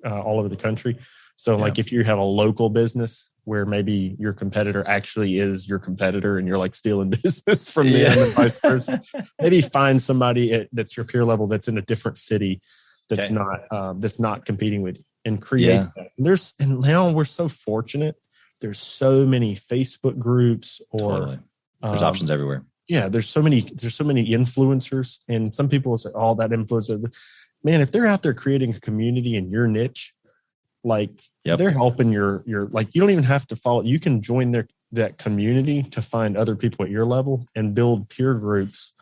all over the country. So like if you have a local business where maybe your competitor actually is your competitor and you're like stealing business from them and vice versa, maybe find somebody that's your peer level that's in a different city that's not competing with you, and create that. And now we're so fortunate. There's so many Facebook groups there's options everywhere. Yeah, there's so many influencers, and some people will say, "Oh, that influencer." Man, if they're out there creating a community in your niche, like they're helping your like, you don't even have to follow. You can join that community to find other people at your level and build peer groups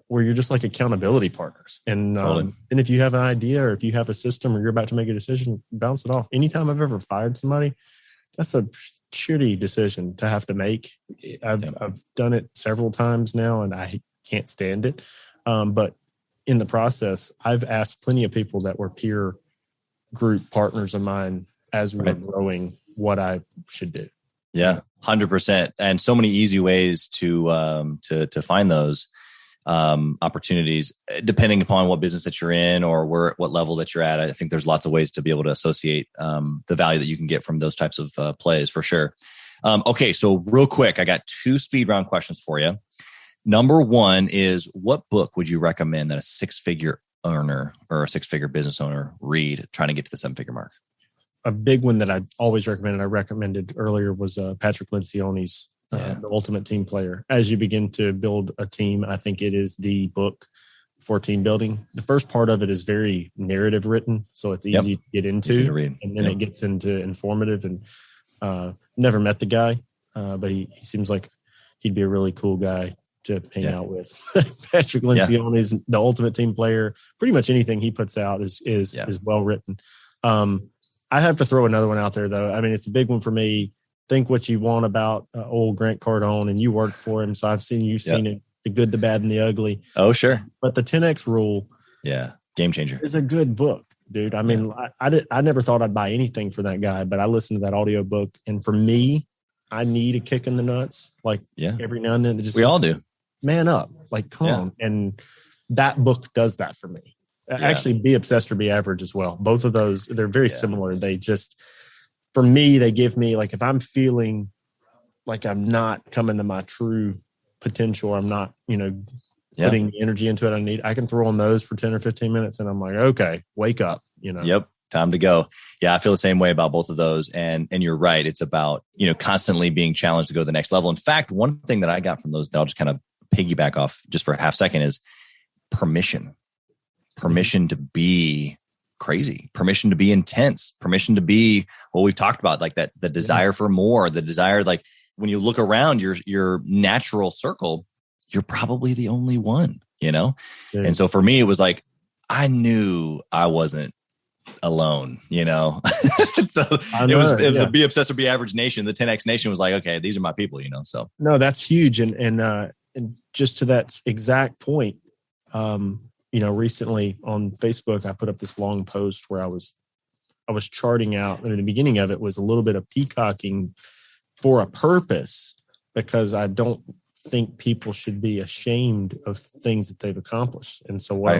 where you're just like accountability partners. And and if you have an idea, or if you have a system, or you're about to make a decision, bounce it off. Anytime I've ever fired somebody, that's a shitty decision to have to make. I've done it several times now, and I can't stand it. But in the process, I've asked plenty of people that were peer group partners of mine as we were growing what I should do. Yeah, 100%. And so many easy ways to find those opportunities, depending upon what business that you're in or what level that you're at. I think there's lots of ways to be able to associate the value that you can get from those types of plays, for sure. Okay, so real quick, I got 2 speed round questions for you. Number 1 is, what book would you recommend that a 6-figure earner or a 6-figure business owner read trying to get to the 7-figure mark? A big one that I always recommend, and I recommended earlier, was Patrick Lencioni's The Ultimate Team Player. As you begin to build a team, I think it is the book for team building. The first part of it is very narrative written, so it's easy to get into, easy to read. And then it gets into informative. And never met the guy, but he seems like he'd be a really cool guy to hang out with. Patrick Lencioni's The Ultimate Team Player. Pretty much anything he puts out is well written. I have to throw another one out there, though. I mean, it's a big one for me. Think what you want about old Grant Cardone, and you worked for him, so I've seen it, the good, the bad, and the ugly. Oh, sure. But the 10X Rule, game changer, is a good book, dude. I mean, I never thought I'd buy anything for that guy, but I listened to that audio book, and for me, I need a kick in the nuts, like every now and then. We all do. Man up, like come on, and that book does that for me. Actually, Be Obsessed or Be Average as well. Both of those, they're very similar. They just, for me, they give me, like, if I'm feeling like I'm not coming to my true potential, I'm not, putting the energy into it I can throw on those for 10 or 15 minutes, and I'm like, okay, wake up, Yep. Time to go. Yeah. I feel the same way about both of those. And you're right. It's about, constantly being challenged to go to the next level. In fact, one thing that I got from those that I'll just kind of piggyback off just for a half second is permission to be crazy, permission to be intense, permission to be what we've talked about, like that, the desire for more, the desire, like when you look around your natural circle, you're probably the only one, you know? Yeah. And so for me, it was like, I knew I wasn't alone, you know? So it was a Be Obsessed or Be Average Nation. The 10X Nation was like, okay, these are my people, you know? So no, that's huge. And just to that exact point, you know, recently on Facebook, I put up this long post where I was charting out, and in the beginning of it was a little bit of peacocking for a purpose, because I don't think people should be ashamed of things that they've accomplished. And so what I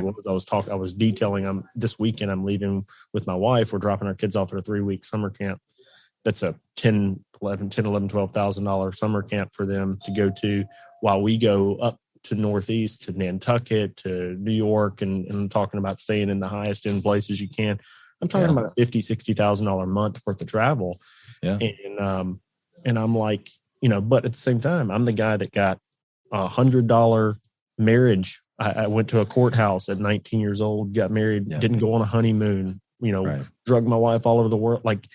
was detailing, this weekend I'm leaving with my wife. We're dropping our kids off at a 3-week summer camp. That's a $12,000 summer camp for them to go to, while we go up to Northeast, to Nantucket, to New York. And I'm talking about staying in the highest end places you can. I'm talking about a $50,000-$60,000 a month worth of travel. Yeah. And I'm like, you know, but at the same time, I'm the guy that got $100 marriage. I went to a courthouse at 19 years old, got married, didn't go on a honeymoon, you know, drugged my wife all over the world. Like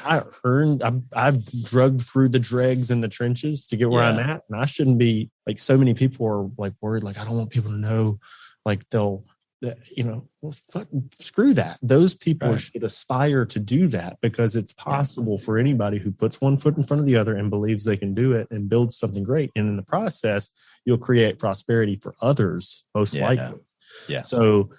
I've drugged through the dregs and the trenches to get where I'm at. And I shouldn't be like, so many people are like worried, like, I don't want people to know, like you know, well, screw that. Those people should aspire to do that, because it's possible for anybody who puts one foot in front of the other and believes they can do it and build something great. And in the process, you'll create prosperity for others, most likely. Yeah. So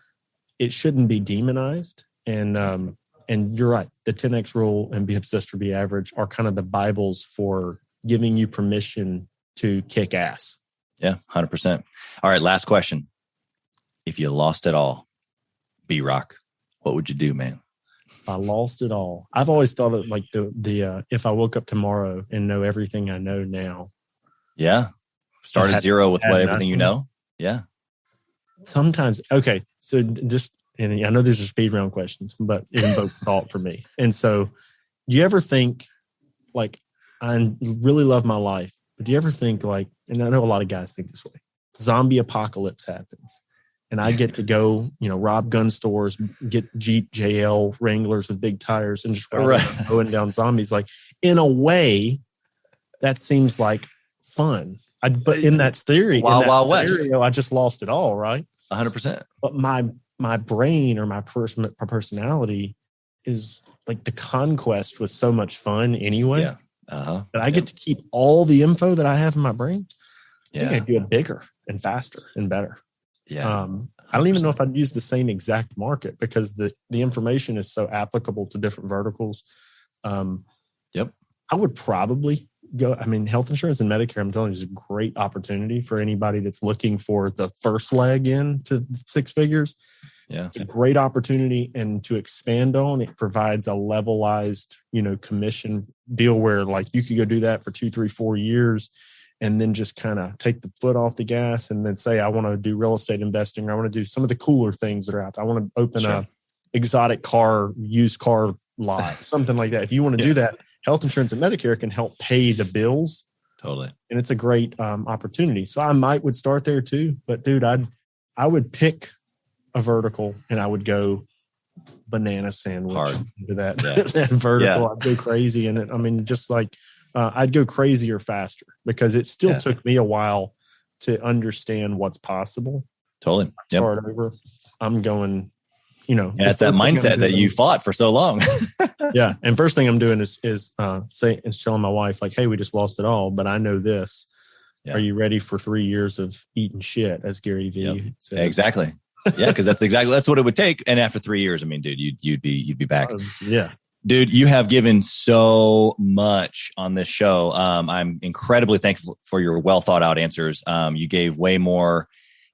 it shouldn't be demonized. And you're right. The 10X rule and Be Obsessed or Be Average are kind of the Bibles for giving you permission to kick ass. Yeah, 100%. All right. Last question. If you lost it all, B-Rock, what would you do, man? If I lost it all, I've always thought of like the if I woke up tomorrow and know everything I know now. Yeah. Start at zero with everything you know. Yeah. Sometimes. Okay. So just, and I know these are speed round questions, but it invokes thought for me. And so do you ever think, like, I really love my life, but do you ever think, like, and I know a lot of guys think this way, zombie apocalypse happens, and I get to go, you know, rob gun stores, get Jeep JL Wranglers with big tires, and just going down zombies. Like, in a way, that seems like fun. But in that theory, Wild West, I just lost it all, right? 100%. But my brain or my personality is like, the conquest was so much fun anyway. Yeah. That I get to keep all the info that I have in my brain. I think I'd do it bigger and faster and better. Yeah. I don't even know if I'd use the same exact market, because the information is so applicable to different verticals. Yep. I would probably go. I mean, health insurance and Medicare, I'm telling you, is a great opportunity for anybody that's looking for the first leg into 6 figures. Yeah. It's a great opportunity. And to expand on, it provides a levelized, you know, commission deal where, like, you could go do that for 2, 3, 4 years, and then just kind of take the foot off the gas and then say, I want to do real estate investing, or I want to do some of the cooler things that are out there. I want to open a exotic car, used car lot, something like that. If you want to do that, health insurance and Medicare can help pay the bills. Totally. And it's a great opportunity. So I would start there too, but dude, I would pick a vertical and I would go banana sandwich into that, that vertical. I'd go crazy in it. I mean, just like, I'd go crazier faster, because it still took me a while to understand what's possible. Totally. Start over. I'm going, you know. Yeah, it's that mindset that you fought for so long. Yeah. And first thing I'm doing is telling my wife, like, hey, we just lost it all, but I know this. Yeah. Are you ready for 3 years of eating shit, as Gary Vee says? Exactly. Yeah, because that's what it would take. And after 3 years, I mean, dude, you'd be back. Dude, you have given so much on this show. I'm incredibly thankful for your well thought out answers. You gave way more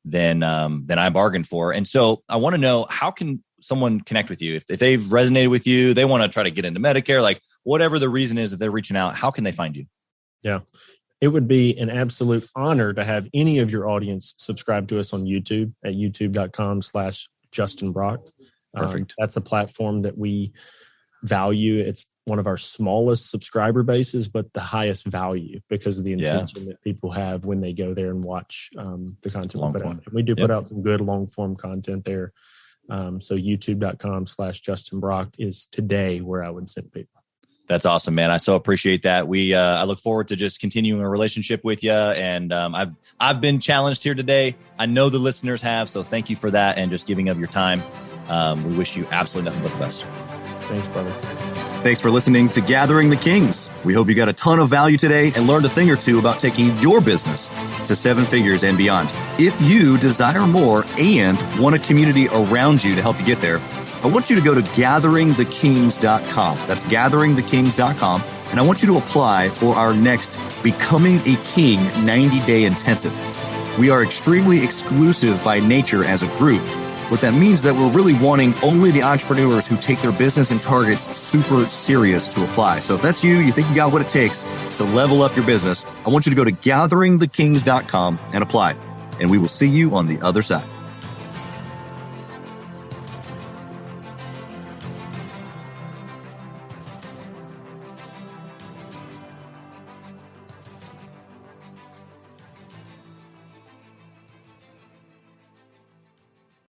than I bargained for. And so I want to know, how can someone connect with you? If they've resonated with you, they want to try to get into Medicare, like whatever the reason is that they're reaching out, how can they find you? Yeah. It would be an absolute honor to have any of your audience subscribe to us on YouTube at youtube.com/Justin Brock. Perfect. That's a platform that we value. It's one of our smallest subscriber bases, but the highest value, because of the intention that people have when they go there and watch the content we put out. We do put out some good long form content there. So youtube.com/Justin Brock is today where I would send people. That's awesome, man. I so appreciate that. I look forward to just continuing a relationship with you. And I've been challenged here today. I know the listeners have, so thank you for that and just giving of your time. We wish you absolutely nothing but the best. Thanks, brother. Thanks for listening to Gathering the Kings. We hope you got a ton of value today and learned a thing or two about taking your business to 7 figures and beyond. If you desire more and want a community around you to help you get there, I want you to go to gatheringthekings.com. That's gatheringthekings.com. And I want you to apply for our next Becoming a King 90-day intensive. We are extremely exclusive by nature as a group. What that means is that we're really wanting only the entrepreneurs who take their business and targets super serious to apply. So if that's you think you got what it takes to level up your business, I want you to go to gatheringthekings.com and apply. And we will see you on the other side.